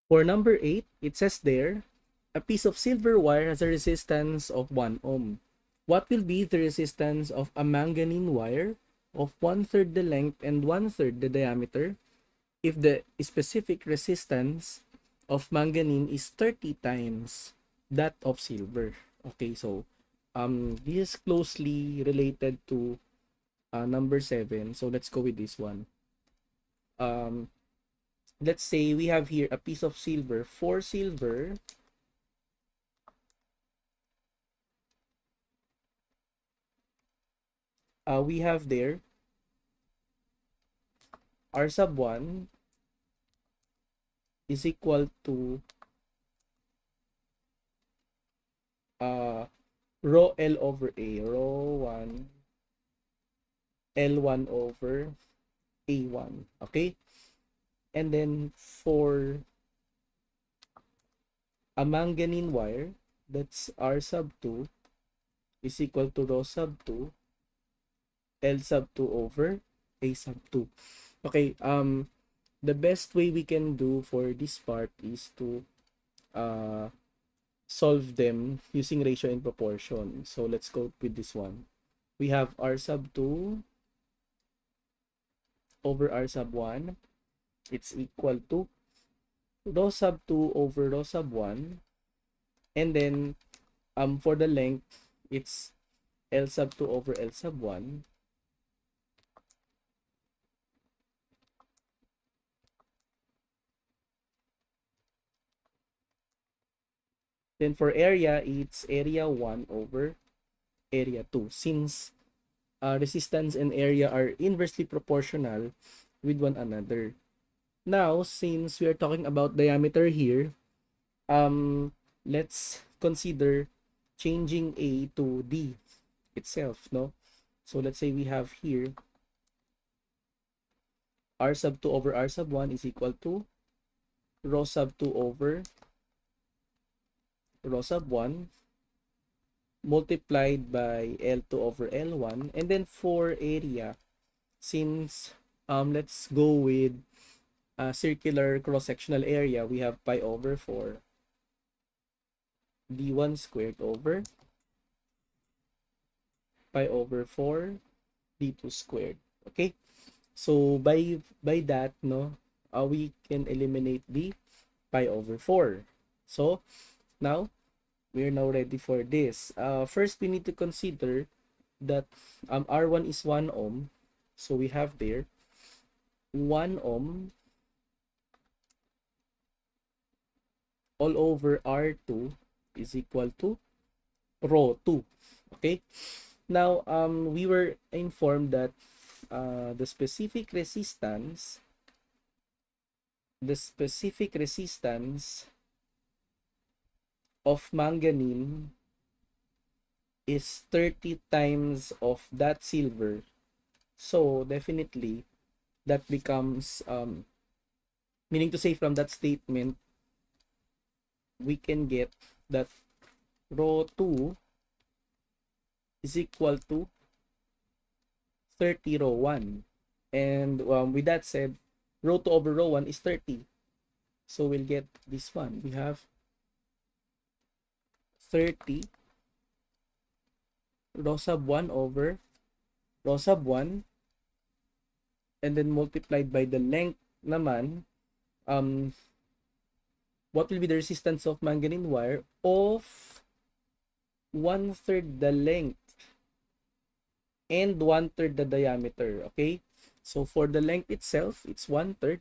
For number 8, it says there, a piece of silver wire has a resistance of 1 ohm. What will be the resistance of a manganese wire of 1/3 the length and 1/3 the diameter if the specific resistance of manganese is 30 times that of silver? Okay, so this is closely related to number 7. So let's go with this one. Um, let's say we have here a piece of silver. For silver, we have there R sub 1 is equal to uh, rho L over A. Rho 1 L1 over A1. Okay? And then for a manganese wire, that's R sub 2 is equal to rho sub 2 L sub 2 over A sub 2. Okay, the best way we can do for this part is to uh, solve them using ratio and proportion. So let's go with this one. We have R sub 2 over R sub 1. It's equal to rho sub 2 over rho sub 1. And then for the length, it's L sub 2 over L sub 1. Then for area, it's area 1 over area 2. Since resistance and area are inversely proportional with one another. Now, since we are talking about diameter here, let's consider changing A to D itself, no? So let's say we have here R sub 2 over R sub 1 is equal to rho sub 2 over rho sub 1 multiplied by L2 over L1. And then for area, since let's go with circular cross-sectional area, we have pi over 4 d1 squared over pi over 4 d2 squared. Okay, so by that, no, we can eliminate the pi over 4. So now we're now ready for this. First, we need to consider that R1 is 1 ohm. So we have there 1 ohm all over R2 is equal to rho 2. Okay? Now, we were informed that the specific resistance of manganese is 30 times of that silver. So definitely that becomes meaning to say, from that statement we can get that rho 2 is equal to 30 rho 1. And with that said, rho 2 over rho 1 is 30. So we'll get this one. We have 30 rho sub 1 over rho sub 1, and then multiplied by the length naman, what will be the resistance of manganese wire of 1/3 the length and 1/3 the diameter. Okay, so for the length itself, it's 1/3.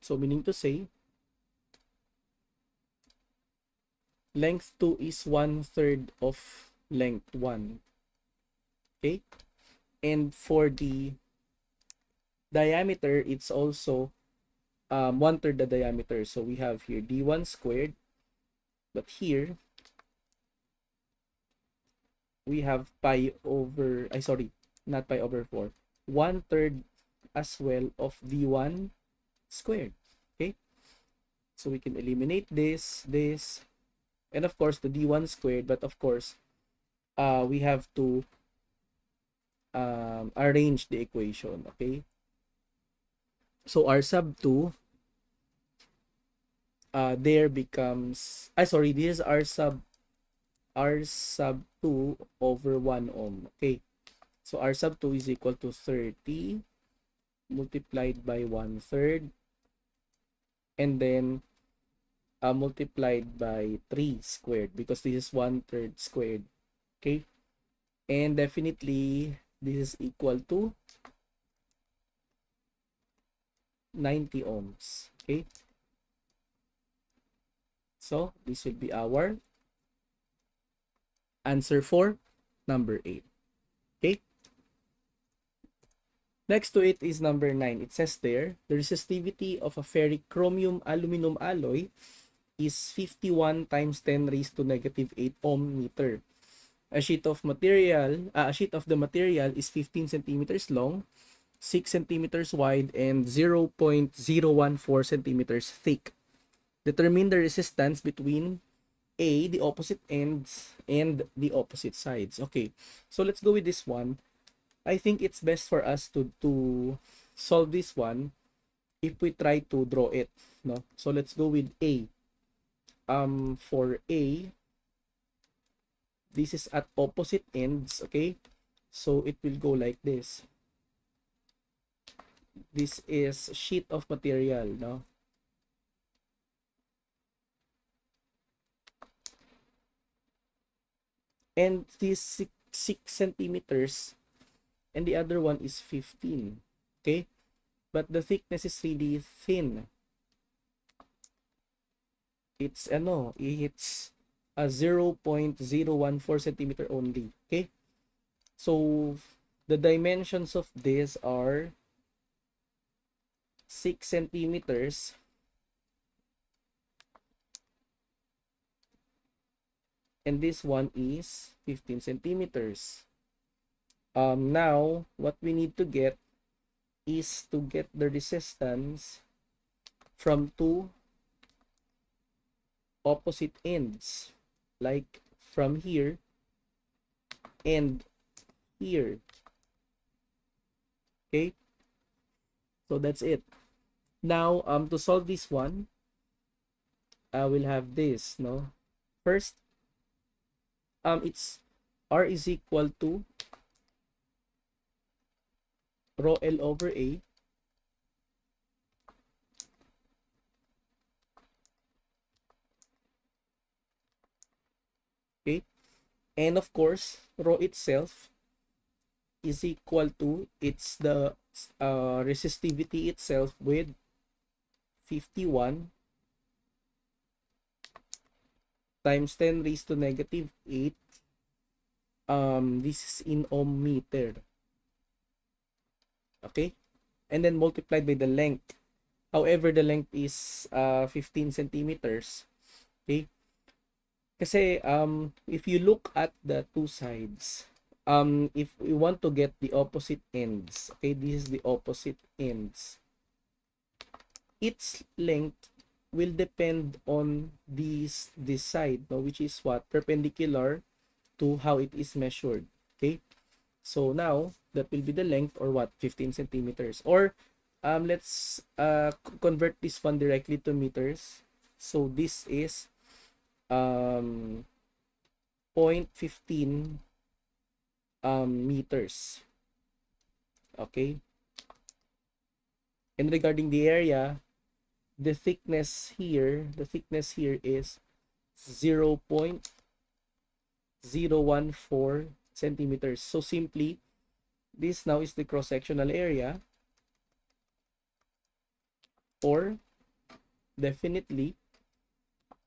So meaning to say, length 2 is 1/3 of length 1. Okay, and for the diameter, it's also 1/3 the diameter. So we have here d1 squared, but here we have pi over, not pi over 4, 1/3 as well of d1 squared. Okay, so we can eliminate this, and of course the d1 squared, but of course we have to arrange the equation. Okay, so r sub 2 there becomes, sorry, this is R sub 2 over 1 ohm. Okay, so R sub 2 is equal to 30 multiplied by 1/3, and then multiplied by 3 squared, because this is 1/3 squared. Okay, and definitely this is equal to 90 ohms. Okay, so this will be our answer for number 8. Okay, next to it is number 9. It says there, the resistivity of a ferric chromium aluminum alloy is 51 times 10 raised to negative 8 ohm meter. A sheet of the material is 15 centimeters long, 6 centimeters wide, and 0.014 centimeters thick. Determine the resistance between the opposite ends, and the opposite sides. Okay, so let's go with this one. I think it's best for us to solve this one if we try to draw it. No? So let's go with A. For A, this is at opposite ends, okay? So it will go like this. This is sheet of material, no? And this 6 centimeters, and the other one is 15, okay? But the thickness is really thin. It's a 0.014 centimeter only, okay? So the dimensions of this are 6 centimeters and this one is 15 centimeters. Now what we need to get is to get the resistance from two opposite ends, like from here and here. Okay, so that's it. Now to solve this one, I will have this, no? First, it's R is equal to rho L over A okay, and of course rho itself is equal to the resistivity itself with 51 times 10 raised to negative 8. This is in ohm meter, okay, and then multiplied by the length. However, the length is 15 centimeters. Okay, kasi if you look at the two sides, if we want to get the opposite ends, okay, this is the opposite ends, its length will depend on this side, no, which is what, perpendicular to how it is measured. Okay, so now that will be the length, or what, 15 centimeters, or let's convert this one directly to meters. So this is 0.15 meters. Okay, and regarding the area, the thickness here is 0.014 centimeters. So simply, this now is the cross-sectional area, or definitely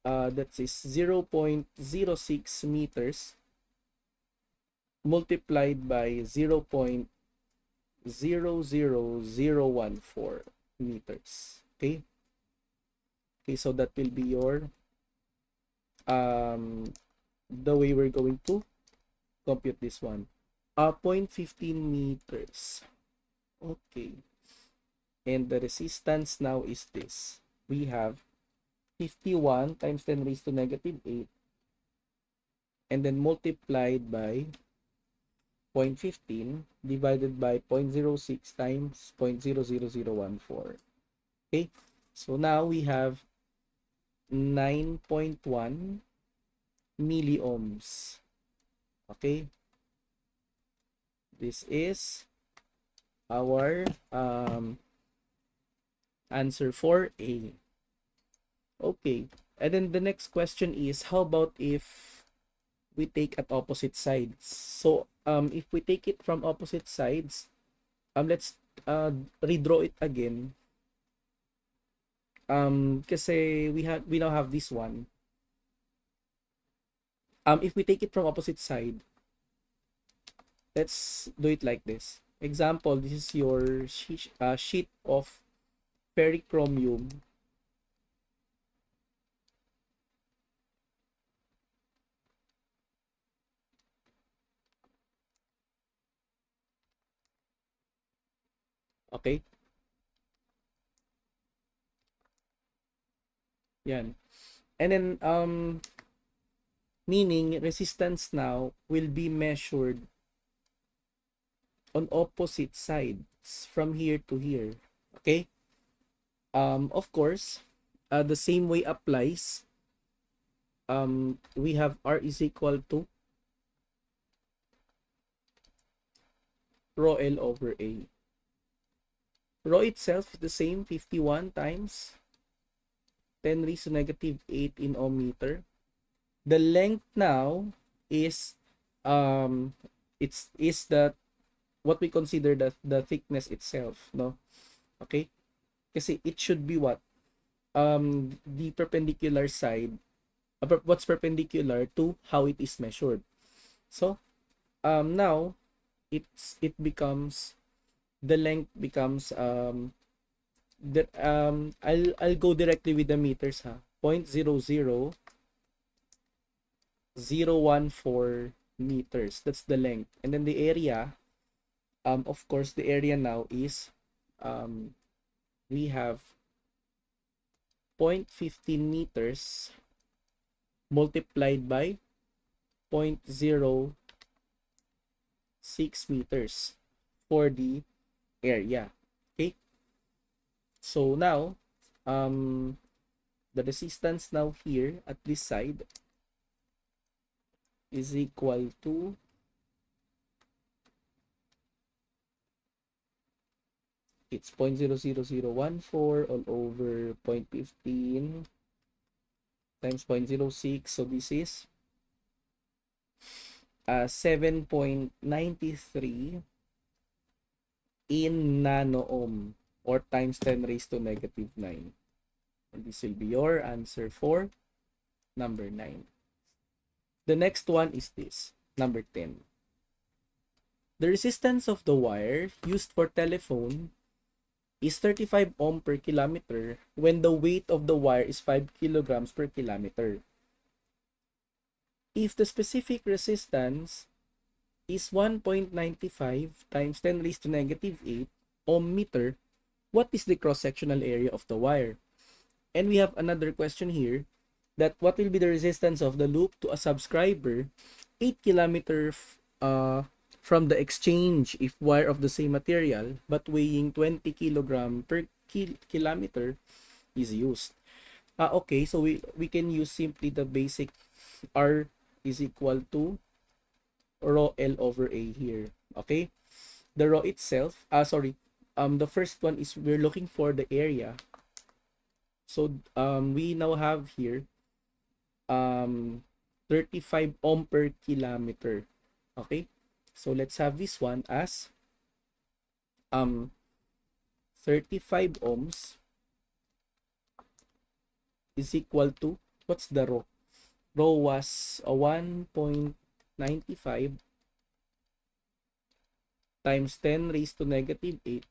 that is 0.06 meters multiplied by 0.00014 meters. Okay, so that will be your the way we're going to compute this one. 0.15 meters. Okay, and the resistance now is this. We have 51 times 10 raised to negative 8, and then multiplied by 0.15 divided by 0.06 times 0.00014. Okay, so now we have 9.1 milliohms. Okay, this is our answer for A. Okay, and then the next question is, how about if we take at opposite sides? So if we take it from opposite sides, let's redraw it again. Kasi we now have this one. If we take it from opposite side, let's do it like this. Example, this is your sheet of ferrichromium. Okay? Yan. And then meaning resistance now will be measured on opposite sides from here to here. Okay? Of course, the same way applies. We have R is equal to rho L over A. Rho itself is the same, 51 times 10 raised to negative 8 in ohm meter. The length now is is the what we consider the thickness itself, no? Okay? Kasi it should be what? The perpendicular side, what's perpendicular to how it is measured. So, now it becomes, the length becomes I'll go directly with the meters, ha. 0.00014 meters. That's the length. And then the area, of course, the area now is we have 0.15 meters multiplied by 0.06 meters for the area. Okay? So now, the resistance now here at this side is equal to it's 0.00014 all over 0.15 times 0.06. So this is 7.93 in nano ohm, or times 10 raised to negative 9. And this will be your answer for number 9. The next one is this, number 10. The resistance of the wire used for telephone is 35 ohm per kilometer when the weight of the wire is 5 kilograms per kilometer. If the specific resistance is 1.95 times 10 raised to negative 8 ohm meter, what is the cross-sectional area of the wire? And we have another question here, that what will be the resistance of the loop to a subscriber 8 kilometer from the exchange if wire of the same material but weighing 20 kilogram per kilometer is used. Okay, so we can use simply the basic R is equal to rho L over A here. Okay, the rho itself, the first one is we're looking for the area. So we now have here 35 ohm per kilometer. Okay, so let's have this one as 35 ohms is equal to, what's the rho? Rho was 1.95 times 10 raised to negative 8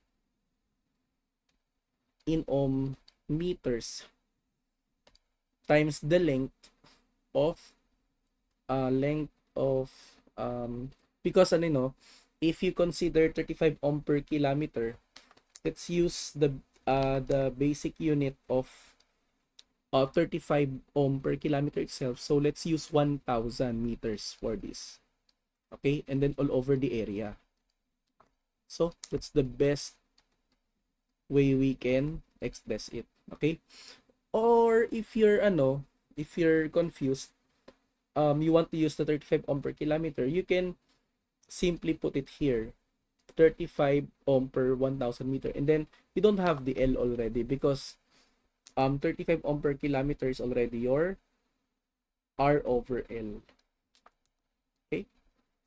in ohm meters times the length of because if you consider 35 ohm per kilometer, let's use the basic unit of 35 ohm per kilometer itself. So let's use 1000 meters for this. Okay, and then all over the area. So that's the best way we can express it. Okay, Or if you're confused, you want to use the 35 ohm per kilometer, you can simply put it here, 35 ohm per 1000 meter, and then you don't have the L already because 35 ohm per kilometer is already your R over L. Okay,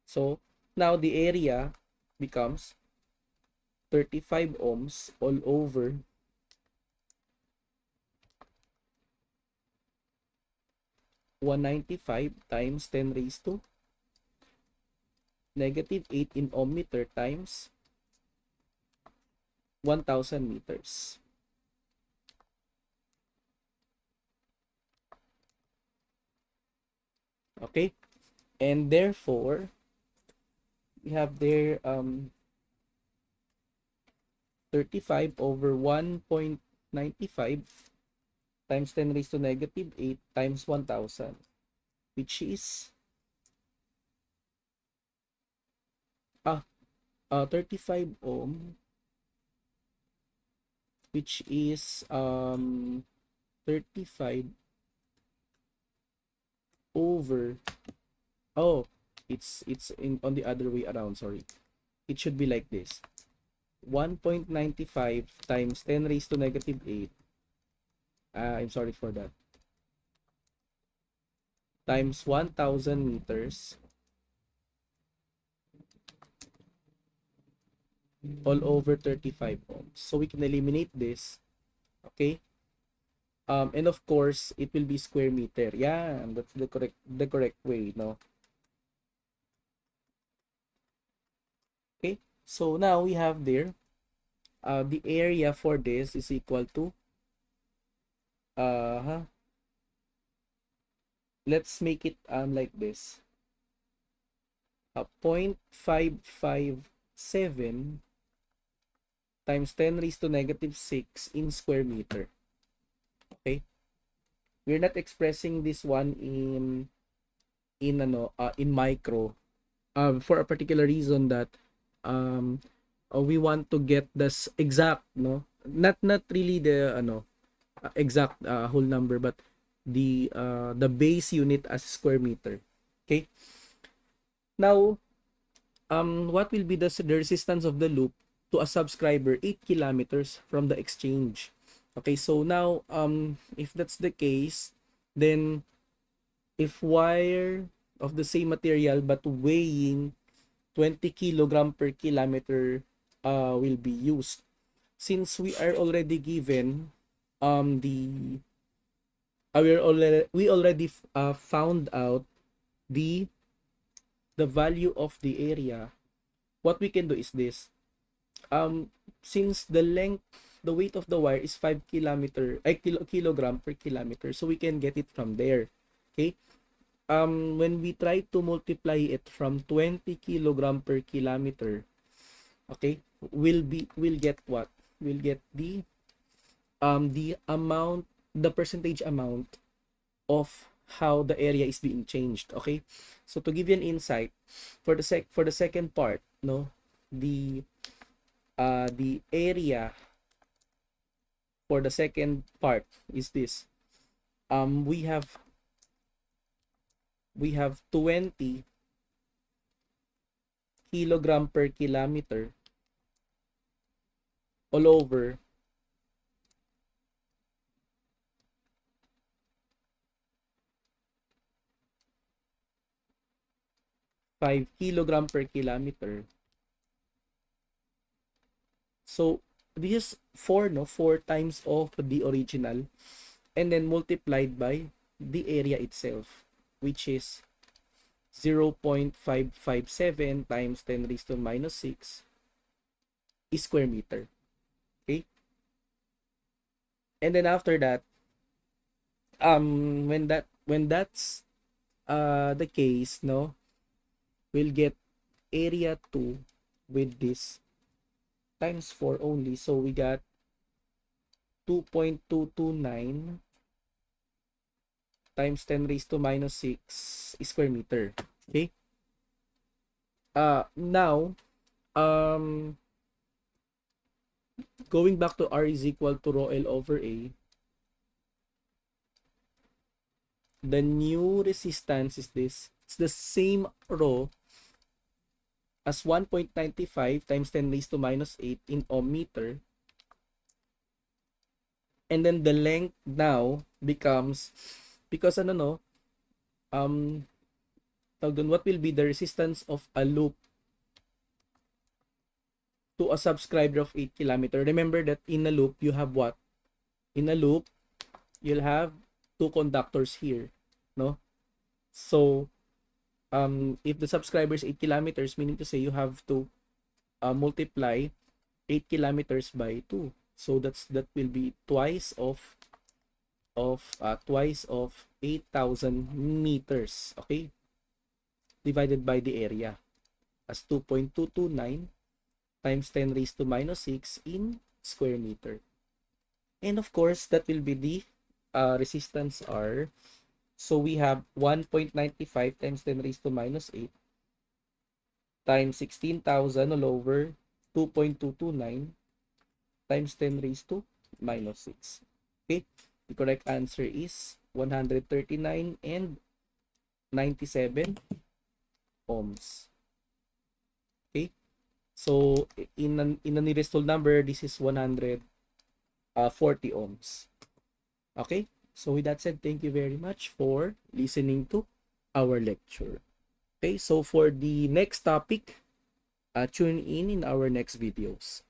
so now the area becomes 35 ohms all over 195 times 10 raised to negative 8 in ohm meter times 1000 meters. Okay, and therefore we have there 35 over 1.95 times 10 raised to negative 8 times 1000, which is 35 ohm, which is 35 over, oh, it's in on the other way around, sorry. It should be like this. 1.95 times 10 raised to negative 8. I'm sorry for that. Times 1000 meters all over 35 ohms. So we can eliminate this. Okay. And of course, it will be square meter. Yeah, that's the correct way, no? Okay. So now we have there the area for this is equal to let's make it like this. 0.557 times 10 raised to negative 6 in square meter. Okay? We're not expressing this one in micro for a particular reason that um we want to get this exact, no, not really the exact whole number, but the base unit as square meter. Okay, now what will be the resistance of the loop to a subscriber 8 kilometers from the exchange? Okay, so now if that's the case, then if wire of the same material but weighing 20 kilogram per kilometer will be used, since we are already given the we already found out the value of the area. What we can do is this. Since the weight of the wire is 5 kilogram per kilometer, so we can get it from there. Okay, when we try to multiply it from 20 kilogram per kilometer, okay, we'll get what? We'll get the amount, the percentage amount of how the area is being changed. Okay, so to give you an insight, for the second part, no, the area for the second part is this. We have 20 kilogram per kilometer all over 5 kilogram per kilometer. So this is 4, no, 4 times of the original, and then multiplied by the area itself, which is 0.557 times 10 raised to minus 6 square meter. Okay, and then after that, when that's the case, no, we'll get area 2 with this times 4 only, so we got 2.229 times 10 raised to minus 6 square meter. Okay, now going back to R is equal to rho L over A, the new resistance is this. It's the same row as 1.95 times 10 raised to minus 8 in ohm meter. And then the length now becomes, because ano no, what will be the resistance of a loop to a subscriber of 8 kilometer? Remember that in a loop, you have what? In a loop, you'll have two conductors here, no? So, if the subscriber is 8 kilometers, meaning to say you have to multiply 8 kilometers by 2. So that will be twice of 8,000 meters, okay? Divided by the area as 2.229 times 10 raised to minus 6 in square meter. And of course, that will be the resistance R. So we have 1.95 times 10 raised to minus 8 times 16,000 all over 2.229 times 10 raised to minus 6. Okay, the correct answer is 139 and 97 ohms. Okay, so in a nearest whole number, this is 140 ohms. Okay, so with that said, thank you very much for listening to our lecture. Okay, so for the next topic, tune in our next videos.